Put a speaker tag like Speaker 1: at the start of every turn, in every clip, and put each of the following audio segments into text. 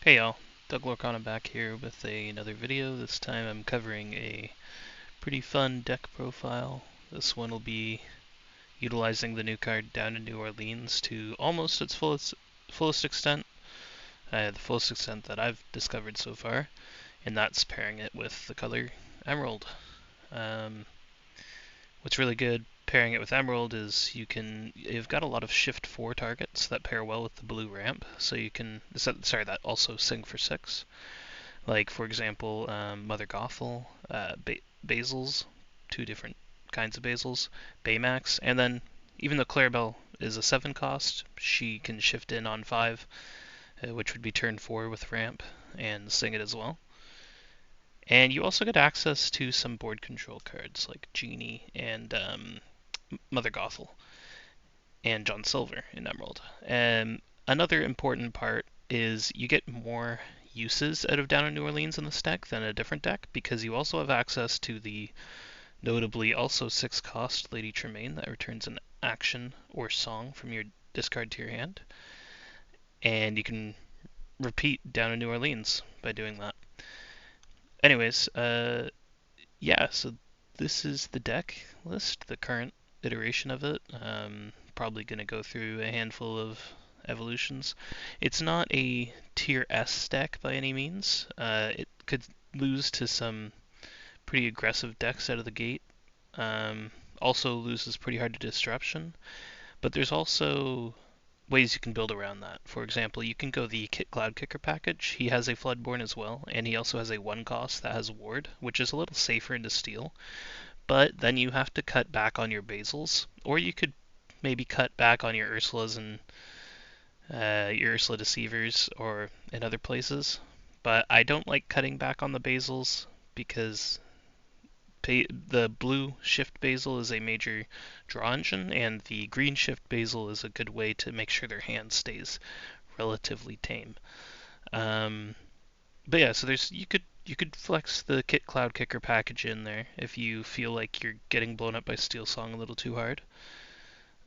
Speaker 1: Hey y'all, Doug Lorcana back here with another video. This time I'm covering a pretty fun deck profile. This one will be utilizing the new card Down in New Orleans to almost its fullest extent, the fullest extent that I've discovered so far, and that's pairing it with the color Emerald. Um, what's really good pairing it with Emerald is you've got a lot of Shift 4 targets that pair well with the blue ramp, so you can, that also sing for 6. Like, for example, Mother Gothel, Basils, two different kinds of Basils, Baymax, and then even though Clarabelle is a 7 cost, she can shift in on 5, which would be turn 4 with ramp, and sing it as well. And you also get access to some board control cards like Genie and Mother Gothel and John Silver in Emerald. And another important part is you get more uses out of Down in New Orleans in this deck than a different deck because you also have access to the notably also 6 cost Lady Tremaine that returns an action or song from your discard to your hand. And you can repeat Down in New Orleans by doing that. Anyways, yeah, so this is the deck list, the current iteration of it. Probably going to go through a handful of evolutions. It's not a tier S deck by any means. It could lose to some pretty aggressive decks out of the gate. Also loses pretty hard to disruption, but there's also ways you can build around that. For example, you can go the Cloud Kicker package. He has a Floodborn as well, and he also has a 1 cost that has Ward, which is a little safer into steal. But then you have to cut back on your Basils, or you could maybe cut back on your Ursulas and your Ursula Deceivers or in other places. But I don't like cutting back on the Basils because the blue Shift Basil is a major draw engine, and the green Shift Basil is a good way to make sure their hand stays relatively tame. But yeah, so you could flex the Cloud Kicker package in there if you feel like you're getting blown up by Steel Song a little too hard.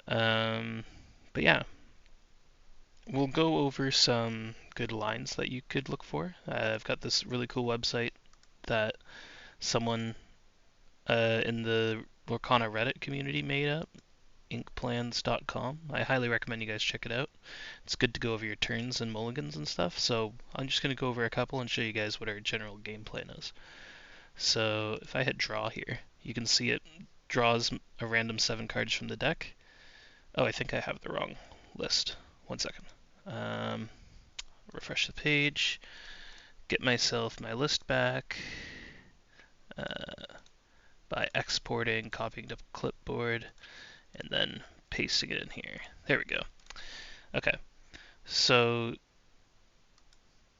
Speaker 1: But yeah, we'll go over some good lines that you could look for. I've got this really cool website that someone in the Lorcana Reddit community made up, inkplans.com. I highly recommend you guys check it out. It's good to go over your turns and mulligans and stuff, so I'm just going to go over a couple and show you guys what our general game plan is. So if I hit draw here, you can see it draws a random 7 cards from the deck. Oh, I think I have the wrong list. 1 second. Refresh the page, get myself my list back by exporting, copying to clipboard, and then pasting it in here. There we go. Okay, so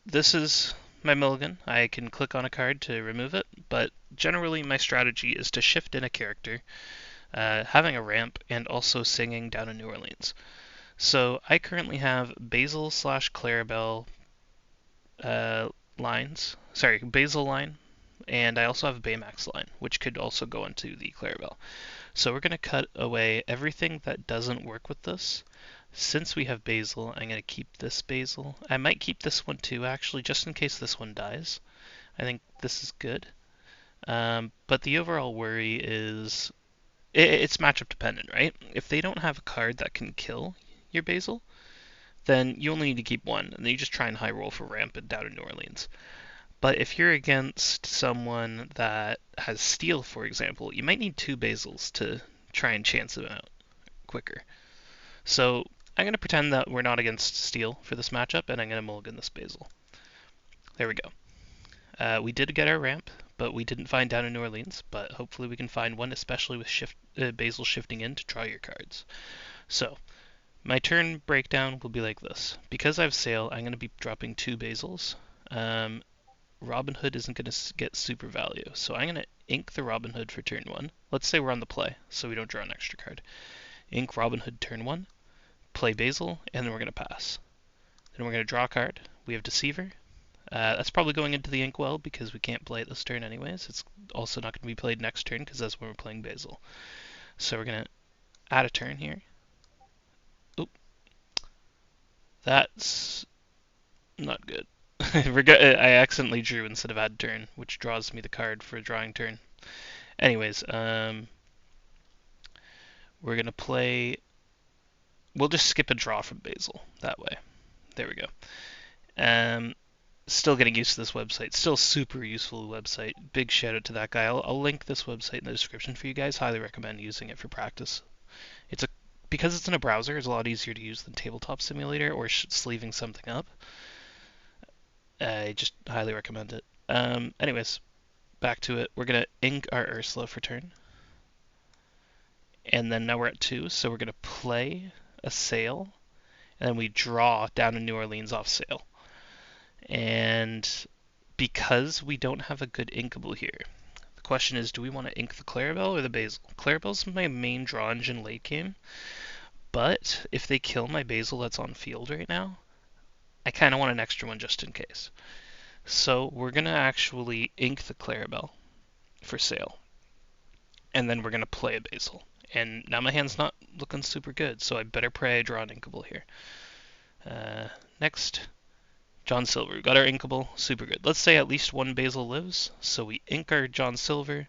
Speaker 1: this is my mulligan. I can click on a card to remove it, but generally my strategy is to shift in a character, having a ramp, and also singing Down in New Orleans. So I currently have Basil / Clarabelle lines. Sorry, Basil line, and I also have a Baymax line, which could also go into the Clarabelle. So we're going to cut away everything that doesn't work with this. Since we have Basil, I'm going to keep this Basil. I might keep this one too, actually, just in case this one dies. I think this is good. But the overall worry is it's matchup dependent, right? If they don't have a card that can kill your Basil, then you only need to keep one, and then you just try and high roll for ramp and Down in New Orleans. But if you're against someone that has Steel, for example, you might need 2 Basils to try and chance them out quicker. So I'm going to pretend that we're not against Steel for this matchup, and I'm going to mulligan this Basil. There we go. We did get our ramp, but we didn't find Down in New Orleans, but hopefully we can find one, especially with Basil shifting in to draw your cards. So my turn breakdown will be like this. Because I have Sail, I'm going to be dropping 2 Basils. Robin Hood isn't going to get super value, so I'm going to ink the Robin Hood for turn 1. Let's say we're on the play, so we don't draw an extra card. Ink Robin Hood turn 1, play Basil, and then we're going to pass. Then we're going to draw a card. We have Deceiver. That's probably going into the inkwell because we can't play it this turn anyways. It's also not going to be played next turn because that's when we're playing Basil. So we're going to add a turn here. Oop. That's not good. I accidentally drew instead of add turn, which draws me the card for drawing turn. Anyways, we're gonna play. We'll just skip a draw from Basil that way. There we go. Still getting used to this website. Still super useful website. Big shout out to that guy. I'll link this website in the description for you guys. Highly recommend using it for practice. Because it's in a browser, it's a lot easier to use than Tabletop Simulator or sleeving something up. I just highly recommend it. Anyways, back to it. We're gonna ink our Ursula for turn, and then now we're at 2, so we're gonna play a sail, and then we draw down in New Orleans off sail. And because we don't have a good inkable here, the question is, do we want to ink the Clarabelle or the Basil? Clarabelle's my main draw engine late game, but if they kill my Basil that's on field right now, I kind of want an extra one just in case. So we're going to actually ink the Clarabelle for sail, and then we're going to play a Basil. And now my hand's not looking super good, so I better pray I draw an inkable here. Next, John Silver. We got our inkable, super good. Let's say at least one Basil lives, so we ink our John Silver,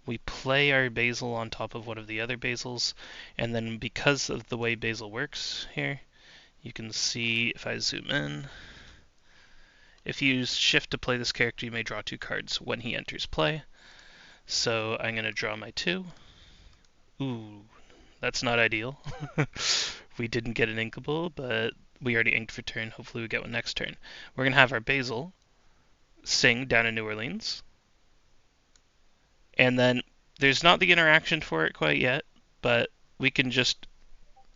Speaker 1: we play our Basil on top of one of the other Basils, and then because of the way Basil works here, you can see if I zoom in, if you use shift to play this character, you may draw 2 cards when he enters play. So I'm going to draw my 2. Ooh, that's not ideal. We didn't get an inkable, but we already inked for turn. Hopefully we get one next turn. We're going to have our Basil sing down in New Orleans. And then there's not the interaction for it quite yet, but we can just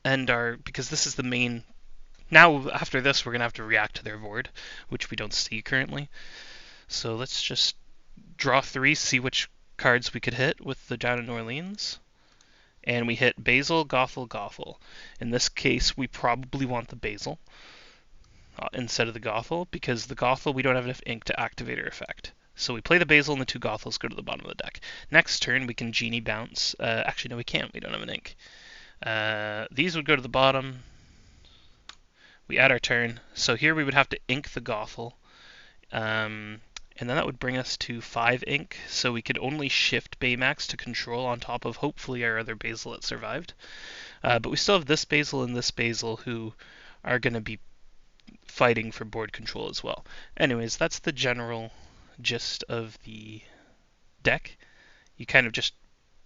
Speaker 1: end our, because this is the main, now after this we're going to have to react to their board, which we don't see currently. So let's just draw 3, see which cards we could hit with the down in New Orleans. And we hit Basil, Gothel, Gothel. In this case, we probably want the Basil instead of the Gothel, because the Gothel we don't have enough ink to activate our effect. So we play the Basil and the 2 Gothels go to the bottom of the deck. Next turn we can Genie bounce. Actually, no, we can't. We don't have an ink. These would go to the bottom. We add our turn. So here we would have to ink the Gothel. And then that would bring us to 5 ink, so we could only shift Baymax to control on top of hopefully our other Basil that survived. But we still have this Basil and this Basil who are going to be fighting for board control as well. Anyways, that's the general gist of the deck. You kind of just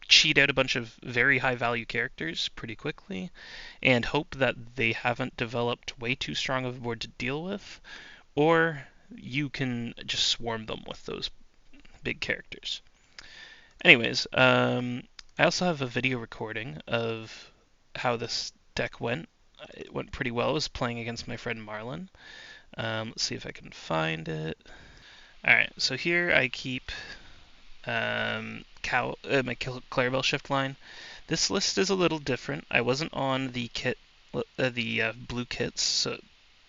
Speaker 1: cheat out a bunch of very high value characters pretty quickly and hope that they haven't developed way too strong of a board to deal with, or you can just swarm them with those big characters. Anyways, I also have a video recording of how this deck went. It went pretty well. I was playing against my friend Marlon. Let's see if I can find it. Alright, so here I keep my Clarabelle shift line. This list is a little different. I wasn't on the kit, the blue kits, so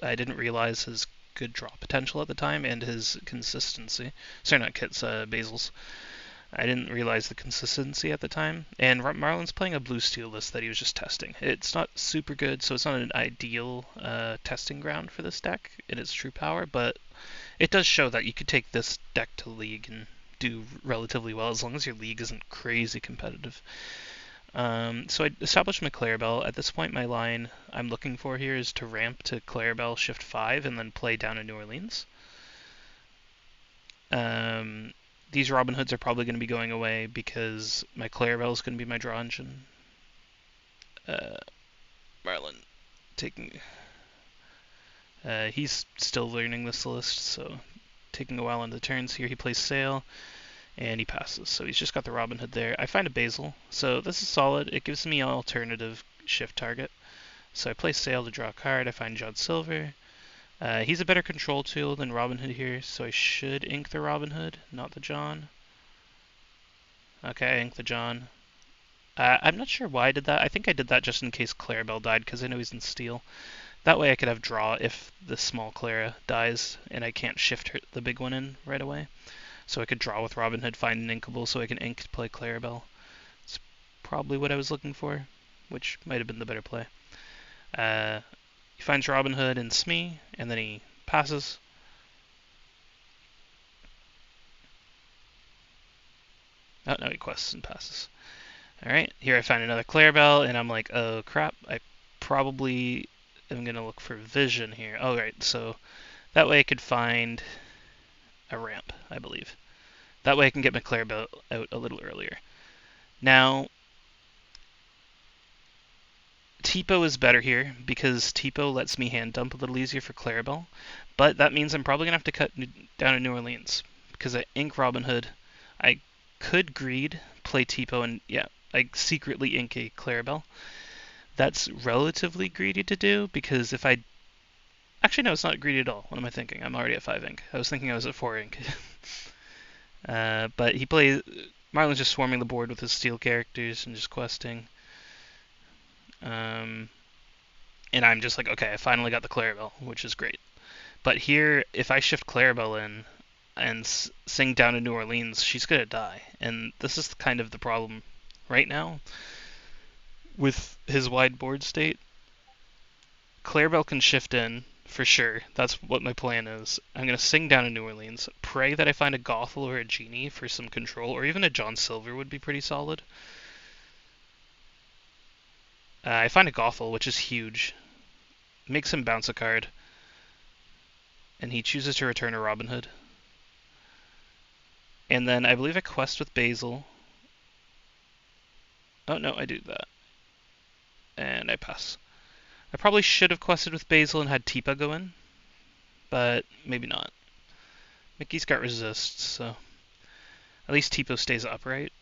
Speaker 1: I didn't realize his good draw potential at the time and his consistency. Sorry, not kits, Basils. I didn't realize the consistency at the time. And Marlon's playing a blue steel list that he was just testing. It's not super good, so it's not an ideal testing ground for this deck in its true power, but it does show that you could take this deck to League and do relatively well as long as your League isn't crazy competitive. So I established my Clarabelle. At this point, my line I'm looking for here is to ramp to Clarabelle, shift 5, and then play down in New Orleans. These Robin Hoods are probably going to be going away because my Clarabelle is going to be my draw engine. Marlon taking... he's still learning this list, so taking a while on the turns here. He plays Sail. And he passes, so he's just got the Robin Hood there. I find a Basil, so this is solid. It gives me an alternative shift target. So I play Sail to draw a card. I find John Silver. He's a better control tool than Robin Hood here, so I should ink the Robin Hood, not the John. Okay, I ink the John. I'm not sure why I did that. I think I did that just in case Clarabelle died, because I know he's in steel. That way I could have draw if the small Clara dies, and I can't shift the big one in right away. So I could draw with Robin Hood, find an inkable, so I can ink to play Clarabelle. It's probably what I was looking for, which might have been the better play. He finds Robin Hood and Smee, and then he passes. Oh, no, he quests and passes. Alright, here I find another Clarabelle, and I'm like, oh crap, I probably am going to look for vision here. Oh, right, so that way I could find a ramp, I believe. That way I can get my Clarabelle out a little earlier. Now, Tipo is better here because Tipo lets me hand dump a little easier for Clarabelle, but that means I'm probably going to have to cut down to New Orleans because I ink Robin Hood. I could greed, play Tipo, and yeah, I secretly ink a Clarabelle. That's relatively greedy to do because if I... Actually, no, it's not greedy at all. What am I thinking? I'm already at 5 ink. I was thinking I was at 4 ink. But he plays... Marlon's just swarming the board with his steel characters and just questing. And I'm just like, okay, I finally got the Clarabelle, which is great. But here, if I shift Clarabelle in and sing down to New Orleans, she's going to die. And this is kind of the problem right now with his wide board state. Clarabelle can shift in, for sure. That's what my plan is. I'm going to sing down to New Orleans, pray that I find a Gothel or a Genie for some control, or even a John Silver would be pretty solid. I find a Gothel, which is huge. Makes him bounce a card. And he chooses to return a Robin Hood. And then I believe I quest with Basil. Oh no, I do that. And I pass. I probably should have quested with Basil and had Tipa go in, but maybe not. Mickey's got resist, so at least Tipo stays upright.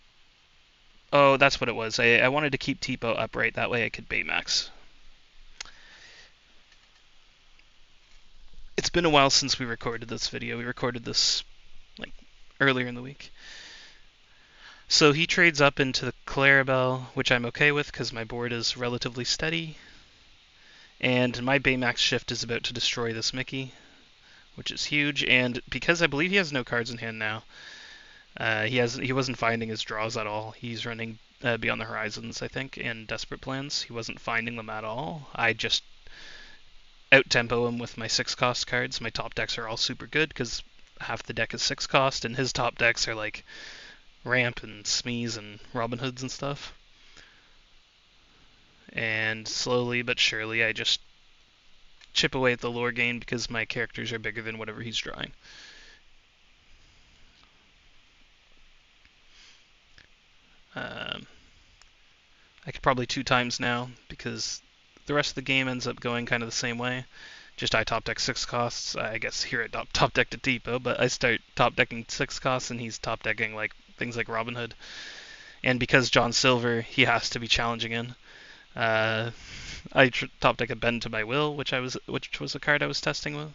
Speaker 1: Oh, that's what it was. I wanted to keep Tipo upright, that way I could Baymax. It's been a while since we recorded this video. We recorded this like earlier in the week. So he trades up into the Clarabelle, which I'm okay with because my board is relatively steady. And my Baymax shift is about to destroy this Mickey, which is huge. And because I believe he has no cards in hand now, he wasn't finding his draws at all. He's running Beyond the Horizons, I think, and Desperate Plans. He wasn't finding them at all. I just out-tempo him with my 6-cost cards. My top decks are all super good because half the deck is 6-cost, and his top decks are like Ramp and Smees and Robin Hoods and stuff. And slowly but surely I just chip away at the lore gain because my characters are bigger than whatever he's drawing. I could probably 2 times now because the rest of the game ends up going kind of the same way. Just I top deck 6 costs. I guess here at top deck to Tipo, but I start top decking 6 costs and he's top decking like things like Robin Hood. And because John Silver, he has to be challenging in. I top deck a Bend to my will, which was a card I was testing with,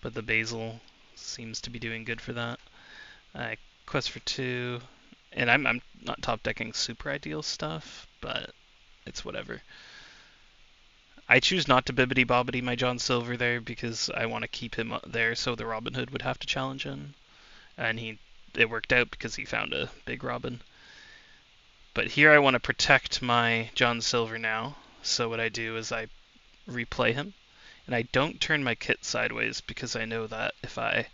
Speaker 1: but the Basil seems to be doing good for that. I quest for 2, and I'm not top decking super ideal stuff, but it's whatever. I choose not to Bibbidi Bobbidi my John Silver there because I want to keep him there so the Robin Hood would have to challenge in, and it worked out because he found a big Robin. But here I want to protect my John Silver now, so what I do is I replay him, and I don't turn my kit sideways because I know that if I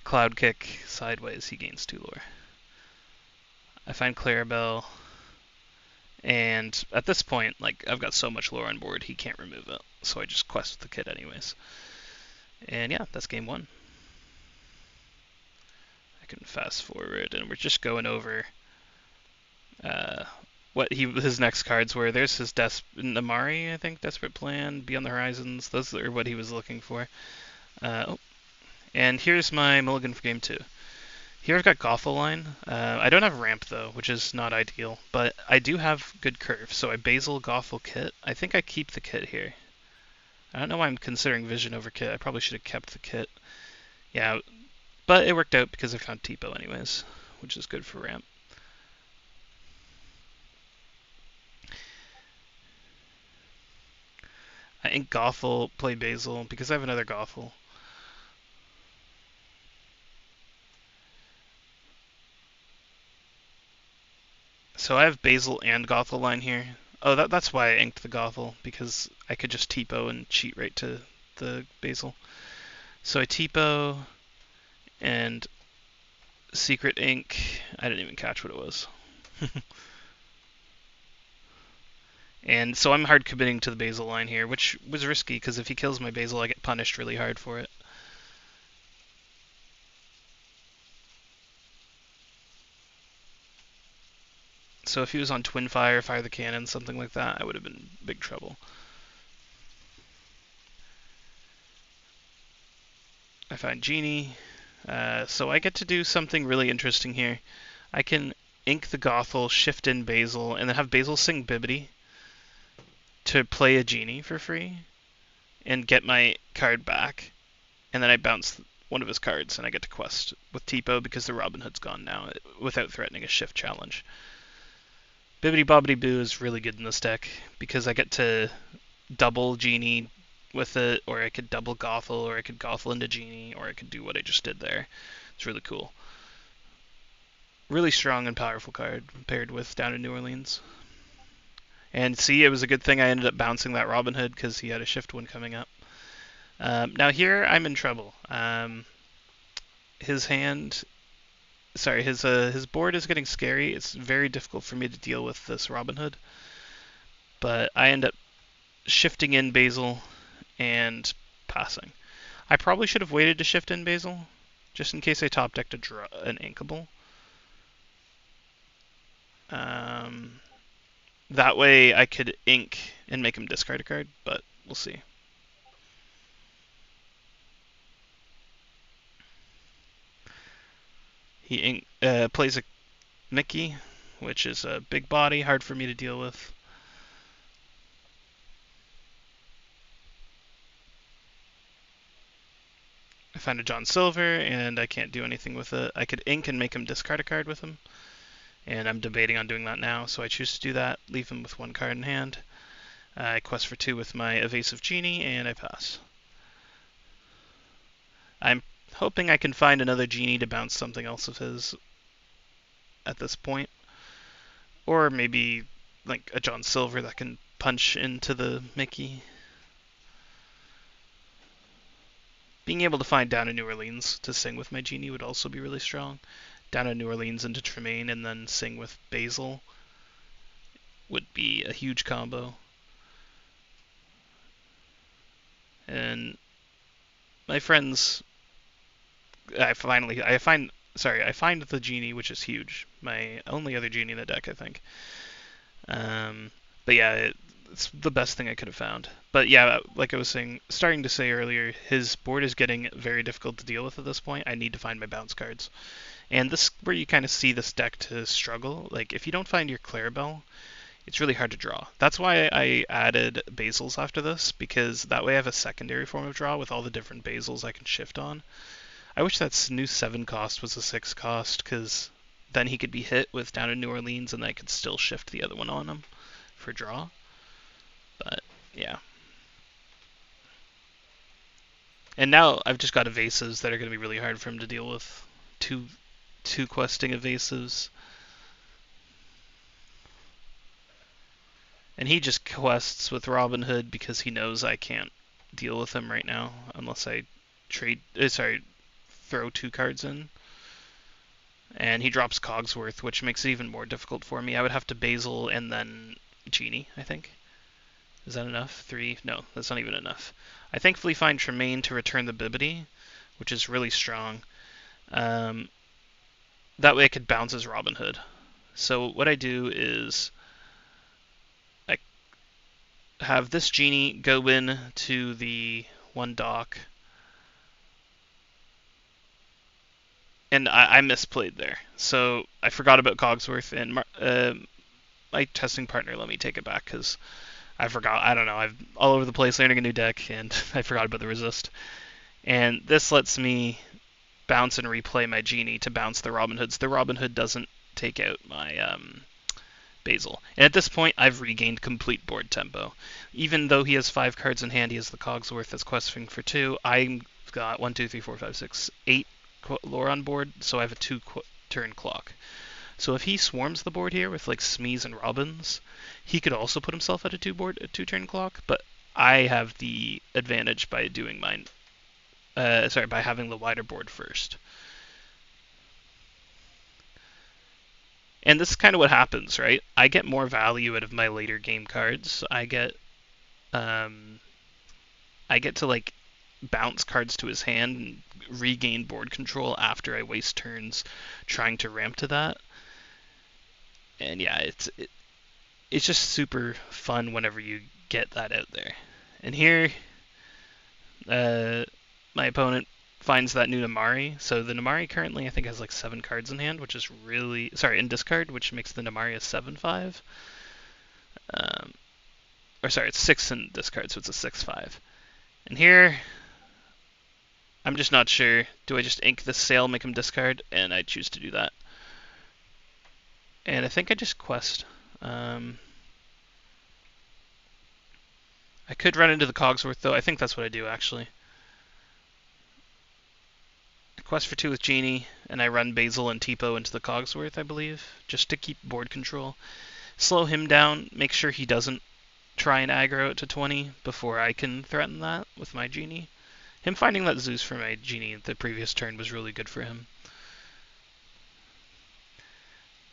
Speaker 1: Cloud Kick sideways, he gains 2 lore. I find Clarabelle, and at this point, like, I've got so much lore on board, he can't remove it, so I just quest with the kit anyways. And yeah, that's game 1. I can fast forward, and we're just going over what his next cards were. There's his Namari, I think, Desperate Plan, Beyond the Horizons. Those are what he was looking for. And here's my mulligan for game 2. Here I've got Gothel line. I don't have ramp though, which is not ideal, but I do have good curve. So I Basil Gothel kit. I think I keep the kit here. I don't know why I'm considering vision over kit. I probably should have kept the kit. Yeah, but it worked out because I found Tipo anyways, which is good for ramp. I ink Gothel, play Basil because I have another Gothel. So I have Basil and Gothel line here. Oh, that's why I inked the Gothel, because I could just Tipo and cheat right to the Basil. So I Tipo and secret ink. I didn't even catch what it was. And so I'm hard committing to the Basil line here, which was risky because if he kills my Basil, I get punished really hard for it. So if he was on Twin Fire, Fire the Cannon, something like that, I would have been in big trouble. I find Genie. So I get to do something really interesting here. I can ink the Gothel, shift in Basil, and then have Basil sing Bibbidi to play a Genie for free and get my card back. And then I bounce one of his cards and I get to quest with Tipo because the Robin Hood's gone now without threatening a shift challenge. Bibbidi Bobbidi Boo is really good in this deck because I get to double Genie with it, or I could double Gothel, or I could Gothel into Genie, or I could do what I just did there. It's really cool. Really strong and powerful card paired with Down in New Orleans. And see, it was a good thing I ended up bouncing that Robin Hood because he had a shift one coming up. Now here I'm in trouble. His board is getting scary. It's very difficult for me to deal with this Robin Hood. But I end up shifting in Basil and passing. I probably should have waited to shift in Basil, just in case I top decked an inkable. That way I could ink and make him discard a card, but we'll see. He plays a Mickey, which is a big body, hard for me to deal with. I find a John Silver, and I can't do anything with it. I could ink and make him discard a card with him, and I'm debating on doing that now, so I choose to do that, leave him with one card in hand. I quest for 2 with my Evasive Genie, and I pass. I'm hoping I can find another Genie to bounce something else of his at this point. Or maybe like a John Silver that can punch into the Mickey. Being able to find Down in New Orleans to sing with my Genie would also be really strong. Down in New Orleans into Tremaine and then sing with Basil would be a huge combo. And my friends, I find the Genie, which is huge. My only other Genie in the deck, I think. But yeah, it's the best thing I could have found. But yeah, like I was starting to say earlier, his board is getting very difficult to deal with at this point. I need to find my bounce cards. And this is where you kind of see this deck to struggle. Like, if you don't find your Clarabelle, it's really hard to draw. That's why I added Basils after this, because that way I have a secondary form of draw with all the different Basils I can shift on. I wish that new 7 cost was a 6 cost, because then he could be hit with Down in New Orleans and I could still shift the other one on him for draw. But, yeah. And now I've just got evasives that are going to be really hard for him to deal with. Two questing evasives. And he just quests with Robin Hood because he knows I can't deal with him right now unless I throw 2 cards in. And he drops Cogsworth, which makes it even more difficult for me. I would have to Basil and then Genie, I think. Is that enough? 3? No, that's not even enough. I thankfully find Tremaine to return the Bibbidi, which is really strong. That way I could bounce as Robin Hood. So what I do is I have this Genie go in to the 1 dock. And I misplayed there. So I forgot about Cogsworth, and my testing partner let me take it back because I forgot. I don't know. I'm all over the place learning a new deck, and I forgot about the resist. And this lets me bounce and replay my Genie to bounce the Robin Hoods. The Robin Hood doesn't take out my Basil. And at this point, I've regained complete board tempo. Even though he has 5 cards in hand, he has the Cogsworth that's questing for 2. I've got 1, 2, 3, 4, 5, 6, 8 lore on board, so I have a 2-turn clock. So if he swarms the board here with like Smees and Robins, he could also put himself at a 2-turn clock, but I have the advantage by doing mine. By having the wider board first. And this is kind of what happens, right? I get more value out of my later game cards. Um, I get to like bounce cards to his hand and regain board control after I waste turns trying to ramp to that. And yeah, it's just super fun whenever you get that out there. And here, my opponent finds that new Namari. So the Namari currently I think has like 7 cards in hand, which is really in discard, which makes the Namari a 7/5. Or sorry, it's 6 in discard, so it's a 6/5. And here, I'm just not sure. Do I just ink this Sail, make him discard? And I choose to do that. And I think I just quest. I could run into the Cogsworth, though. I think that's what I do, actually. I quest for 2 with Genie, and I run Basil and Tipo into the Cogsworth, I believe, just to keep board control. Slow him down, make sure he doesn't try and aggro it to 20 before I can threaten that with my Genie. Him finding that Zeus for my Genie the previous turn was really good for him.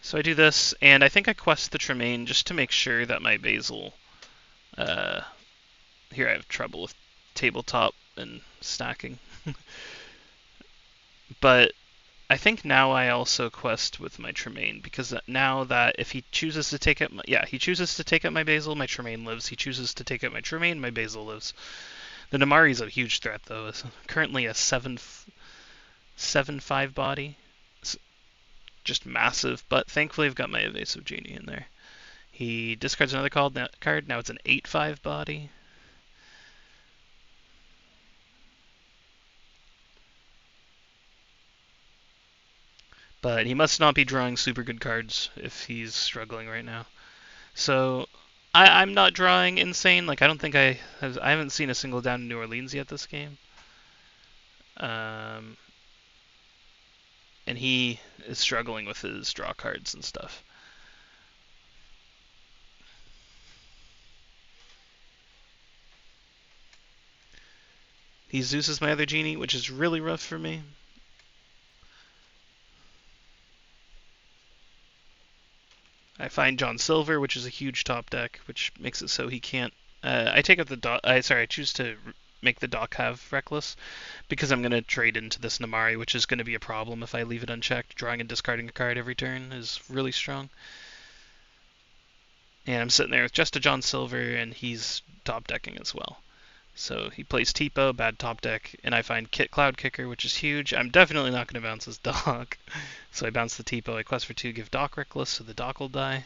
Speaker 1: So I do this, and I think I quest the Tremaine just to make sure that my Basil... here I have trouble with tabletop and stacking. But I think now I also quest with my Tremaine, because now that if he chooses to take out he chooses to take out my Basil, my Tremaine lives. He chooses to take out my Tremaine, my Basil lives. The Namari is a huge threat, though. It's currently a 7/5 body. It's just massive, but thankfully I've got my Evasive Genie in there. He discards another card, now it's an 8/5 body. But he must not be drawing super good cards if he's struggling right now. So I'm not drawing insane. Like I haven't seen a single down in New Orleans yet this game. And he is struggling with his draw cards and stuff. He Zeus my other Genie, which is really rough for me. I find John Silver, which is a huge top deck, which makes it so he can't. I take out the Doc. I choose to make the Doc have Reckless because I'm going to trade into this Namari, which is going to be a problem if I leave it unchecked. Drawing and discarding a card every turn is really strong. And I'm sitting there with just a John Silver, and he's top decking as well. So he plays Tipo, bad top deck, and I find Cloud Kicker, which is huge. I'm definitely not going to bounce his Doc. So I bounce the Tipo, I quest for 2, give Doc Reckless, so the Doc will die.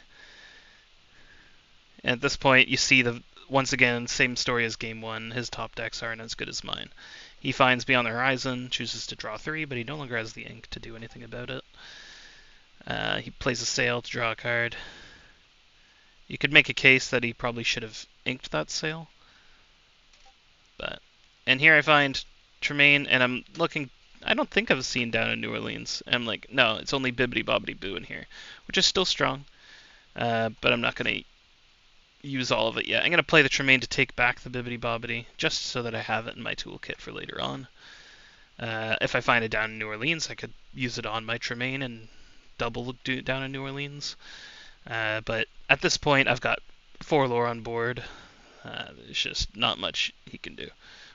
Speaker 1: And at this point, you see once again, same story as game 1. His top decks aren't as good as mine. He finds Beyond the Horizon, chooses to draw 3, but he no longer has the ink to do anything about it. He plays a Sail to draw a card. You could make a case that he probably should have inked that Sail. And here I find Tremaine, and I'm looking. I don't think I've seen down in New Orleans. And I'm like, no, it's only Bibbidi Bobbidi Boo in here, which is still strong. But I'm not going to use all of it yet. I'm going to play the Tremaine to take back the Bibbidi Bobbidi, just so that I have it in my toolkit for later on. If I find it down in New Orleans, I could use it on my Tremaine and double down in New Orleans. But at this point, I've got 4 lore on board. There's just not much he can do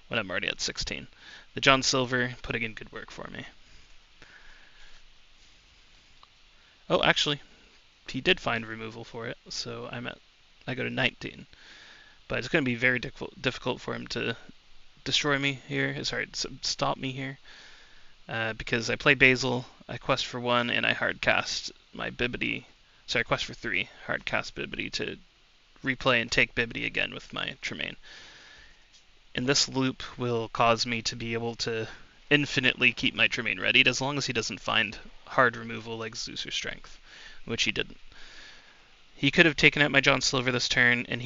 Speaker 1: when I'm already at 16. The John Silver putting in good work for me. Oh, actually, he did find removal for it, so I go to 19. But it's going to be very difficult for him to destroy me here. Sorry, stop me here. Because I play Basil, I quest for 1, and I hard cast my Bibbidi. Sorry, I quest for 3, hard cast Bibbidi to replay and take Bibbidi again with my Tremaine. And this loop will cause me to be able to infinitely keep my Tremaine readied as long as he doesn't find hard removal like Zeus or Strength, which he didn't. He could have taken out my John Silver this turn, and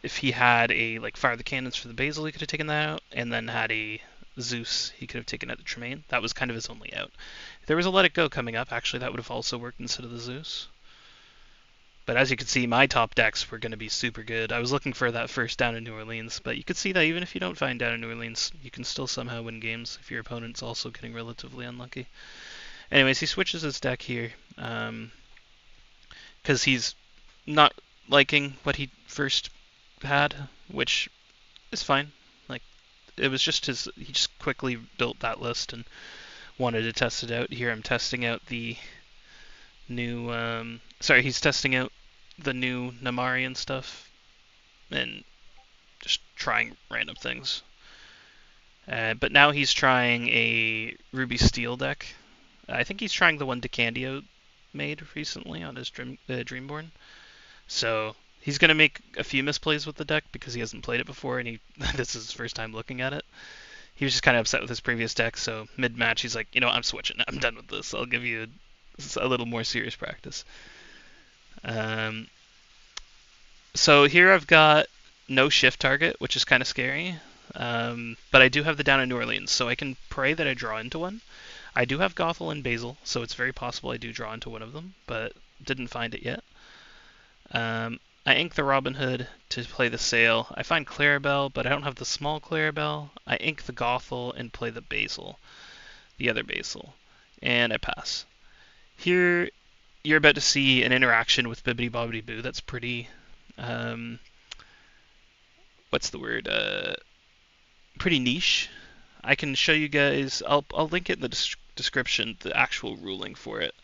Speaker 1: if he had a Fire the Cannons for the Basil, he could have taken that out, and then had a Zeus, he could have taken out the Tremaine. That was kind of his only out. If there was a Let It Go coming up, actually that would have also worked instead of the Zeus. But as you can see, my top decks were going to be super good. I was looking for that first down in New Orleans, but you could see that even if you don't find down in New Orleans, you can still somehow win games if your opponent's also getting relatively unlucky. Anyways, he switches his deck here. because he's not liking what he first had, which is fine. Like, it was just he just quickly built that list and wanted to test it out. Here I'm testing out the new, he's testing out the new Namarian stuff and just trying random things. But now he's trying a Ruby Steel deck. I think he's trying the one DeCandio made recently on his Dreamborn. So he's going to make a few misplays with the deck because he hasn't played it before, and this is his first time looking at it. He was just kind of upset with his previous deck, so mid-match he's like, I'm switching. I'm done with this. I'll give you a little more serious practice. So here I've got no shift target, which is kind of scary. But I do have the down in New Orleans, so I can pray that I draw into one. I do have Gothel and Basil, so it's very possible I do draw into one of them, but didn't find it yet. I ink the Robin Hood to play the Sail. I find Clarabelle, but I don't have the small Clarabelle. I ink the Gothel and play the Basil, the other Basil, and I pass. Here, you're about to see an interaction with Bibbidi Bobbidi Boo that's pretty, what's the word? Pretty niche. I can show you guys. I'll link it in the description, the actual ruling for it.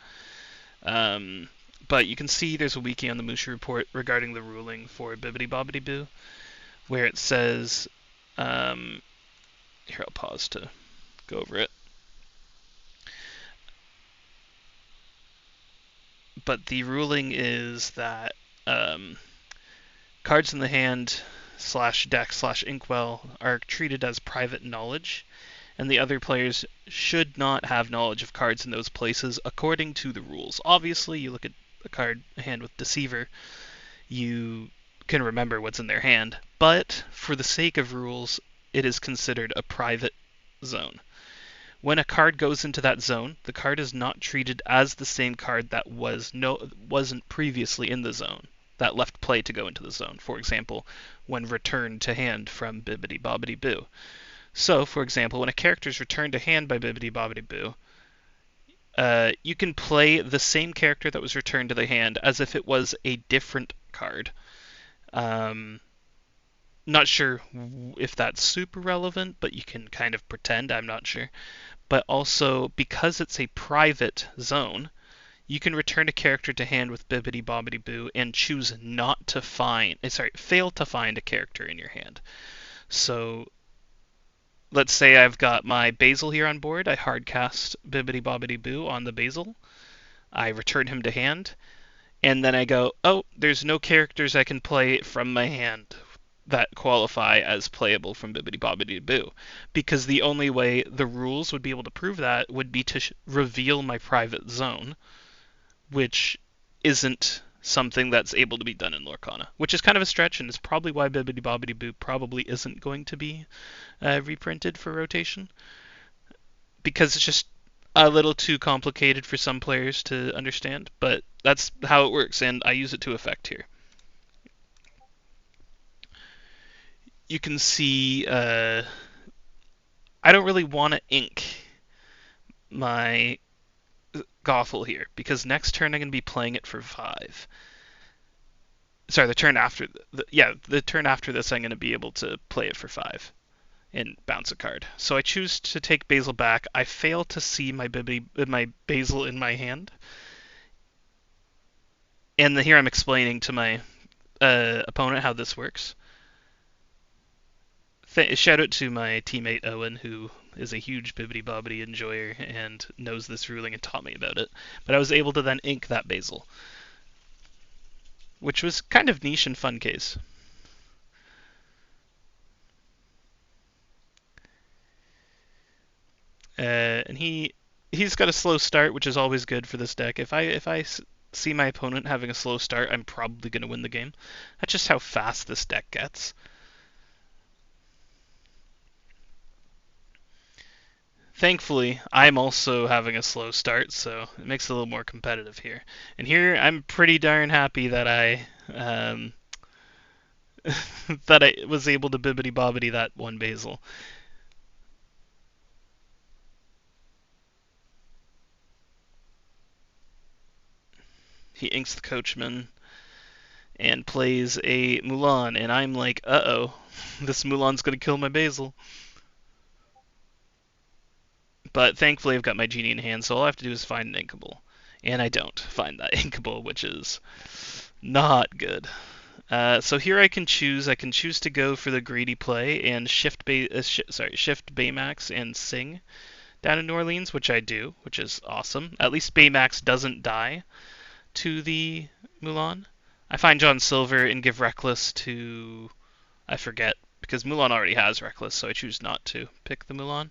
Speaker 1: But you can see there's a wiki on the Musha report regarding the ruling for Bibbidi Bobbidi Boo, where it says, here I'll pause to go over it. But the ruling is that cards in the hand /deck /inkwell are treated as private knowledge, and the other players should not have knowledge of cards in those places according to the rules. Obviously, you look at a hand with Deceiver, you can remember what's in their hand, but for the sake of rules, it is considered a private zone. When a card goes into that zone, the card is not treated as the same card that wasn't previously in the zone, that left play to go into the zone. For example, when returned to hand from Bibbidi Bobbidi Boo. So, for example, when a character is returned to hand by Bibbidi Bobbidi Boo, you can play the same character that was returned to the hand as if it was a different card. Not sure if that's super relevant, but you can kind of pretend, I'm not sure. But also, because it's a private zone, you can return a character to hand with Bibbidi Bobbidi Boo and choose fail to find a character in your hand. So, let's say I've got my Basil here on board. I hardcast Bibbidi Bobbidi Boo on the Basil. I return him to hand. And then I go, oh, there's no characters I can play from my hand that qualify as playable from Bibbidi Bobbidi Boo. Because the only way the rules would be able to prove that would be to reveal my private zone, which isn't something that's able to be done in Lorcana, which is kind of a stretch, and is probably why Bibbidi Bobbidi Boo probably isn't going to be reprinted for rotation, because it's just a little too complicated for some players to understand, but that's how it works, and I use it to effect here. You can see I don't really want to ink my Gothel here, because next turn I'm going to be playing it for 5. Sorry, the turn after the turn after this I'm going to be able to play it for 5 and bounce a card. So I choose to take Basil back. I fail to see my Basil in my hand, and here I'm explaining to my opponent how this works. Shout out to my teammate Owen, who is a huge Bibbidi Bobbidi enjoyer and knows this ruling and taught me about it. But I was able to then ink that Basil, which was kind of niche and fun case. And he's got a slow start, which is always good for this deck. If I see my opponent having a slow start, I'm probably going to win the game. That's just how fast this deck gets. Thankfully, I'm also having a slow start, so it makes it a little more competitive here. And here, I'm pretty darn happy that I that I was able to Bibbidi Bobbidi that one Basil. he inks the Coachman and plays a Mulan, and I'm like, uh-oh, this Mulan's gonna kill my Basil. But thankfully I've got my genie in hand, so all I have to do is find an inkable. And I don't find that inkable, which is not good. So here I can choose. I can choose to go for the greedy play and shift Baymax and Sing down in New Orleans, which I do, which is awesome. At least Baymax doesn't die to the Mulan. I find John Silver and give Reckless to, I forget, because Mulan already has Reckless, so I choose not to pick the Mulan.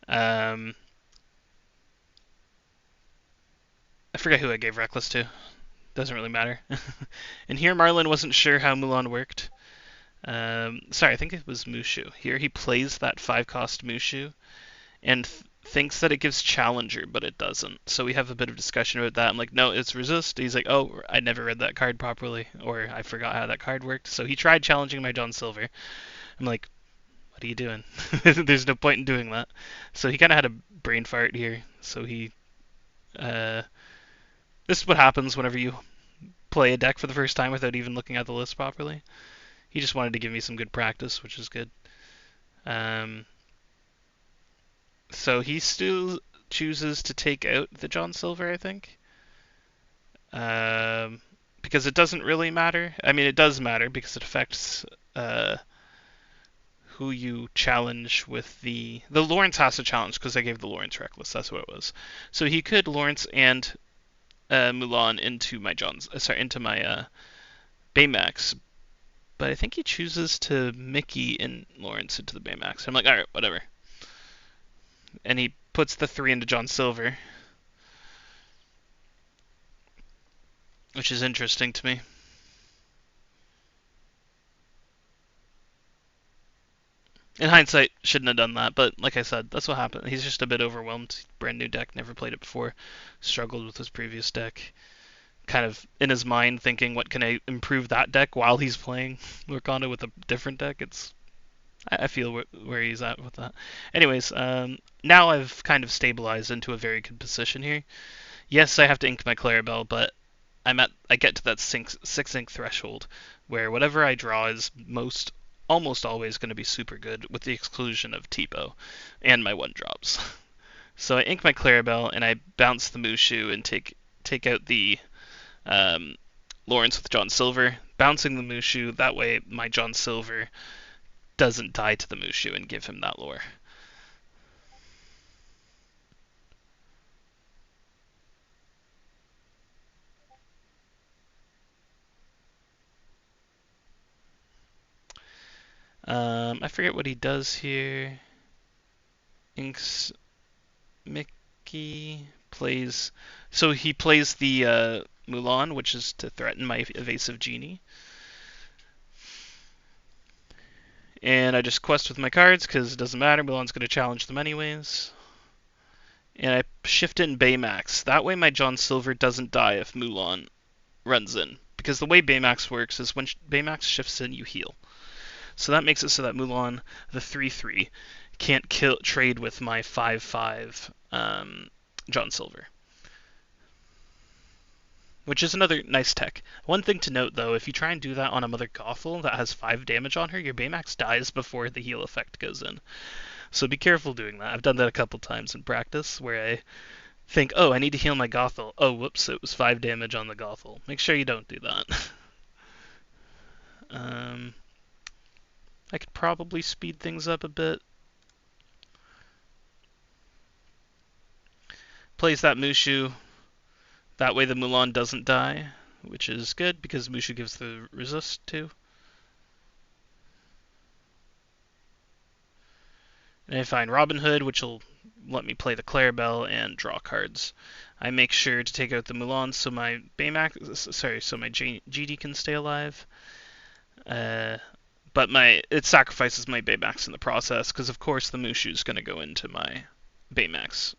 Speaker 1: I forget who I gave Reckless to. Doesn't really matter. And here Marlin wasn't sure how Mulan worked. Sorry, I think it was Mushu. Here he plays that 5-cost Mushu and thinks that it gives Challenger, but it doesn't. So we have a bit of discussion about that. I'm like, no, it's Resist. He's like, oh, I never read that card properly, or I forgot how that card worked. So he tried challenging my John Silver. I'm like, what are you doing? There's no point in doing that. So he kind of had a brain fart here. So he, this is what happens whenever you play a deck for the first time without even looking at the list properly. He just wanted to give me some good practice, which is good. So he still chooses to take out the John Silver, I think. Because it doesn't really matter. I mean, it does matter because it affects who you challenge with the Lawrence has to challenge because I gave the Lawrence Reckless. That's what it was. So he could Lawrence and Mulan into my Baymax, but I think he chooses to Mickey and Lawrence into the Baymax. I'm like, all right, whatever. And he puts the 3 into John Silver, which is interesting to me. In hindsight, shouldn't have done that, but like I said, that's what happened. He's just a bit overwhelmed. Brand new deck, never played it before, struggled with his previous deck. Kind of in his mind thinking, what can I improve that deck while he's playing Lorcana with a different deck? I feel where he's at with that. Anyways, now I've kind of stabilized into a very good position here. Yes, I have to ink my Clarabelle, but I get to that 6 ink threshold where whatever I draw is almost always going to be super good, with the exclusion of Tipo and my 1-drops. So I ink my Clarabelle and I bounce the Mushu and take out the Lawrence with John Silver, bouncing the Mushu. That way my John Silver doesn't die to the Mushu and give him that lore. I forget what he does here. Inks Mickey plays. So he plays the Mulan, which is to threaten my evasive genie. And I just quest with my cards because it doesn't matter. Mulan's going to challenge them anyways. And I shift in Baymax. That way my John Silver doesn't die if Mulan runs in. Because the way Baymax works is when Baymax shifts in, you heal. So that makes it so that Mulan, the 3/3, can't trade with my 5/5 John Silver. Which is another nice tech. One thing to note, though, if you try and do that on a Mother Gothel that has 5 damage on her, your Baymax dies before the heal effect goes in. So be careful doing that. I've done that a couple times in practice, where I think, oh, I need to heal my Gothel. Oh, whoops, it was 5 damage on the Gothel. Make sure you don't do that. I could probably speed things up a bit. Plays that Mushu. That way the Mulan doesn't die, which is good because Mushu gives the resist too. And I find Robin Hood, which will let me play the Clarabelle and draw cards. I make sure to take out the Mulan so my so my GD can stay alive. But it sacrifices my Baymax in the process because of course the Mushu is going to go into my Baymax.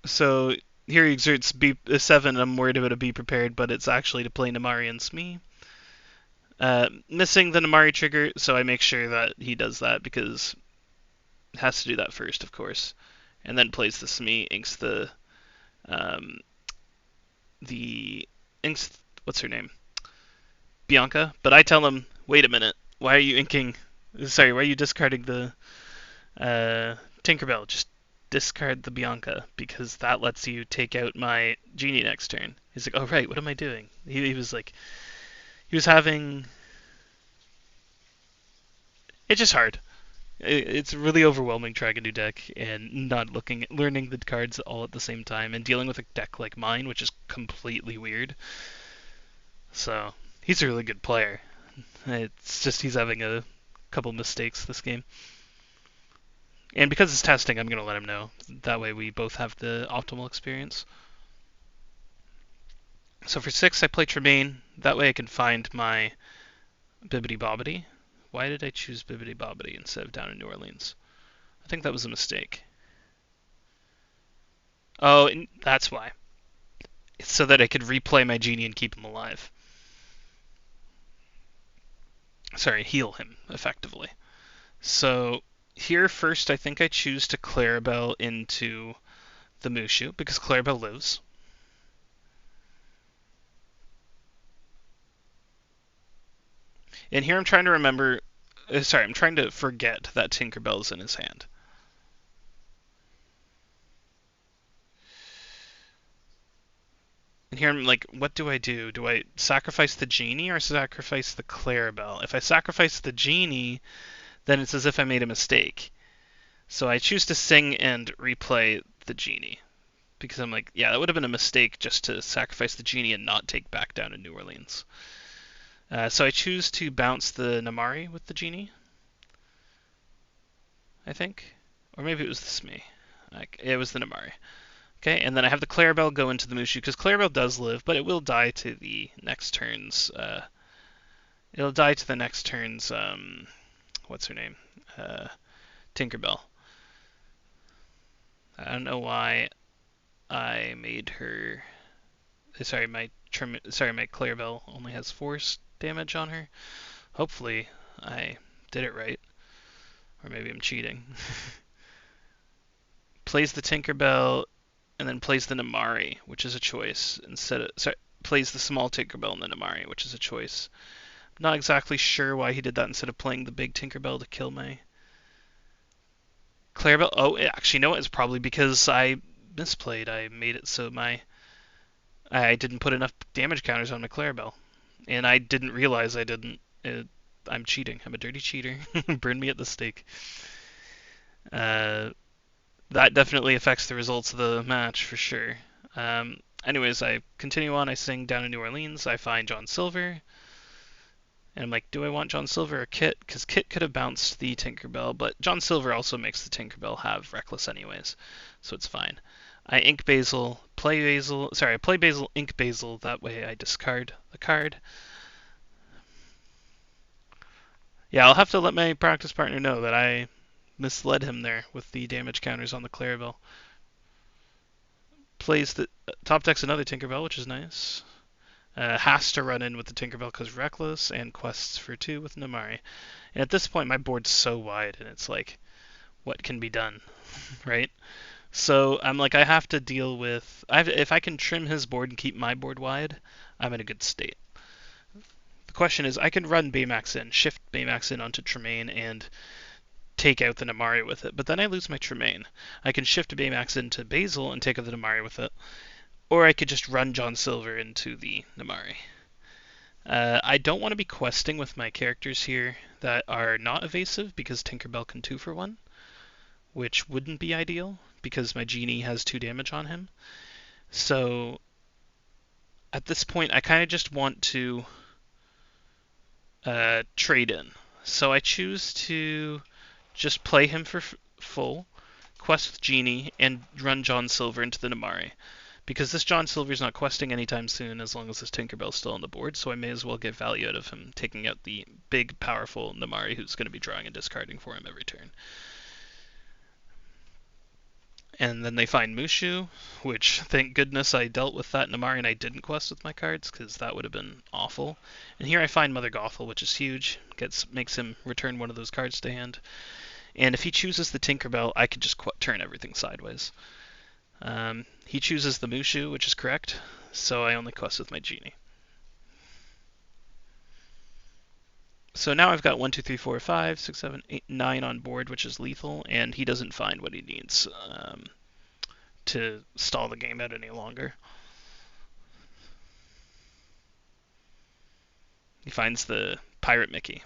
Speaker 1: So here he exerts B7. I'm worried about a Be Prepared, but it's actually to play Namari and Smee. Missing the Namari trigger, so I make sure that he does that because it has to do that first, of course, and then plays the Smee, inks um, the inks. What's her name? Bianca. But I tell him, wait a minute, why are you inking? Sorry, why are you discarding the Tinkerbell? Just discard the Bianca because that lets you take out my genie next turn. He's like, oh right, what am I doing? He was like, he was having. It's just hard. It's really overwhelming trying a new deck and not learning the cards all at the same time and dealing with a deck like mine, which is completely weird. So he's a really good player. It's just he's having a couple mistakes this game. And because it's testing, I'm going to let him know. That way we both have the optimal experience. So for 6, I play Tremaine. That way I can find my Bibbidi Bobbidi. Why did I choose Bibbidi Bobbidi instead of down in New Orleans? I think that was a mistake. Oh, that's why. It's so that I could replay my genie and keep him alive. Sorry, heal him, effectively. So here first, I think I choose to Clarabelle into the Mushu because Clarabelle lives. And here I'm trying to remember. Sorry, I'm trying to forget that Tinkerbell's in his hand. And here I'm like, what do I do? Do I sacrifice the genie or sacrifice the Clarabelle? If I sacrifice the genie, then it's as if I made a mistake. So I choose to sing and replay the genie. Because I'm like, yeah, that would have been a mistake just to sacrifice the genie and not take back down to New Orleans. So I choose to bounce the Namari with the genie, I think. Or maybe it was the Smee. It was the Namari. Okay, and then I have the Clarabelle go into the Mushu, because Clarabelle does live, but it will die to the next turn's... it'll die to the next turn's... what's her name? Tinkerbell. I don't know why I made her... Sorry, my Clarabelle only has 4 damage on her. Hopefully I did it right. Or maybe I'm cheating. Plays the Tinkerbell and then plays the Namari, which is a choice. Plays the small Tinkerbell and the Namari, which is a choice. I'm not exactly sure why he did that instead of playing the big Tinkerbell to kill my Clarabelle. Oh, actually, no, it's probably because I misplayed. I made it so I didn't put enough damage counters on my Clarabelle. And I didn't realize I didn't. I'm cheating. I'm a dirty cheater. Burn me at the stake. That definitely affects the results of the match for sure. Anyways, I continue on. I sing Down in New Orleans. I find John Silver. And I'm like, do I want John Silver or Kit? Because Kit could have bounced the Tinkerbell, but John Silver also makes the Tinkerbell have Reckless anyways, so it's fine. I ink Basil, play Basil. Sorry, I play Basil, ink Basil. That way I discard the card. Yeah, I'll have to let my practice partner know that I misled him there with the damage counters on the Clarabelle. Plays the top decks another Tinkerbell, which is nice. Has to run in with the Tinkerbell because Reckless, and quests for 2 with Namari. And at this point, my board's so wide, and it's like, what can be done, right? So I'm like, I have to deal with. If I can trim his board and keep my board wide, I'm in a good state. The question is, I can run Baymax in, shift Baymax in onto Tremaine, and take out the Namari with it, but then I lose my Tremaine. I can shift Baymax into Basil and take out the Namari with it, or I could just run John Silver into the Namari. I don't want to be questing with my characters here that are not evasive because Tinkerbell can 2 for 1, which wouldn't be ideal because my genie has 2 damage on him. So at this point, I kind of just want to trade in. So I choose to just play him for full, quest with Genie, and run John Silver into the Namari. Because this John Silver's not questing anytime soon as long as this Tinkerbell's still on the board, so I may as well get value out of him, taking out the big, powerful Namari who's going to be drawing and discarding for him every turn. And then they find Mushu, which thank goodness I dealt with that in Amari and I didn't quest with my cards, because that would have been awful. And here I find Mother Gothel, which is huge. Makes him return one of those cards to hand. And if he chooses the Tinkerbell, I could just turn everything sideways. He chooses the Mushu, which is correct, so I only quest with my Genie. So now I've got 1, 2, 3, 4, 5, 6, 7, 8, 9 on board, which is lethal, and he doesn't find what he needs to stall the game out any longer. He finds the Pirate Mickey.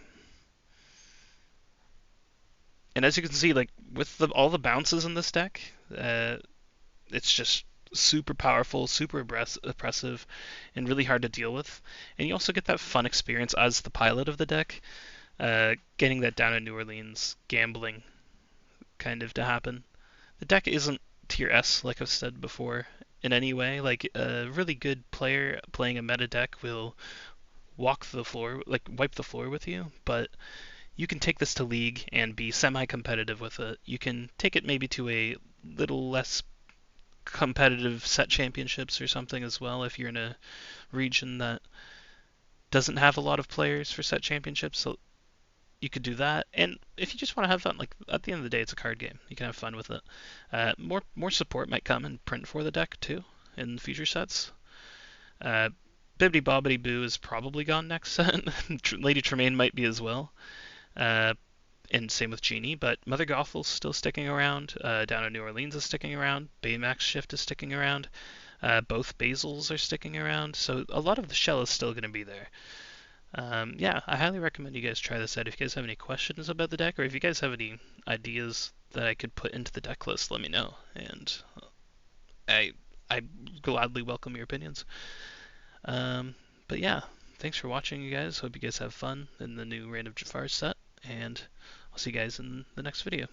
Speaker 1: And as you can see, like with all the bounces in this deck, it's just super powerful, super oppressive, and really hard to deal with. And you also get that fun experience as the pilot of the deck, getting that down in New Orleans gambling kind of to happen. The deck isn't tier S, like I've said before, in any way. Like a really good player playing a meta deck will walk the floor, like wipe the floor with you, but you can take this to League and be semi-competitive with it. You can take it maybe to a little less competitive set championships or something as well if you're in a region that doesn't have a lot of players for set championships. So you could do that. And if you just want to have fun, like at the end of the day, it's a card game. You can have fun with it. More support might come in print for the deck too in future sets. Bibbidi Bobbidi Boo is probably gone next set. Lady Tremaine might be as well. And same with Genie, but Mother Gothel's still sticking around. Down in New Orleans is sticking around. Baymax Shift is sticking around. Both Basils are sticking around. So a lot of the shell is still going to be there. Yeah, I highly recommend you guys try this out. If you guys have any questions about the deck, or if you guys have any ideas that I could put into the deck list, let me know. And I gladly welcome your opinions. But yeah, thanks for watching, you guys. Hope you guys have fun in the new Reign of Jafar set, and I'll see you guys in the next video.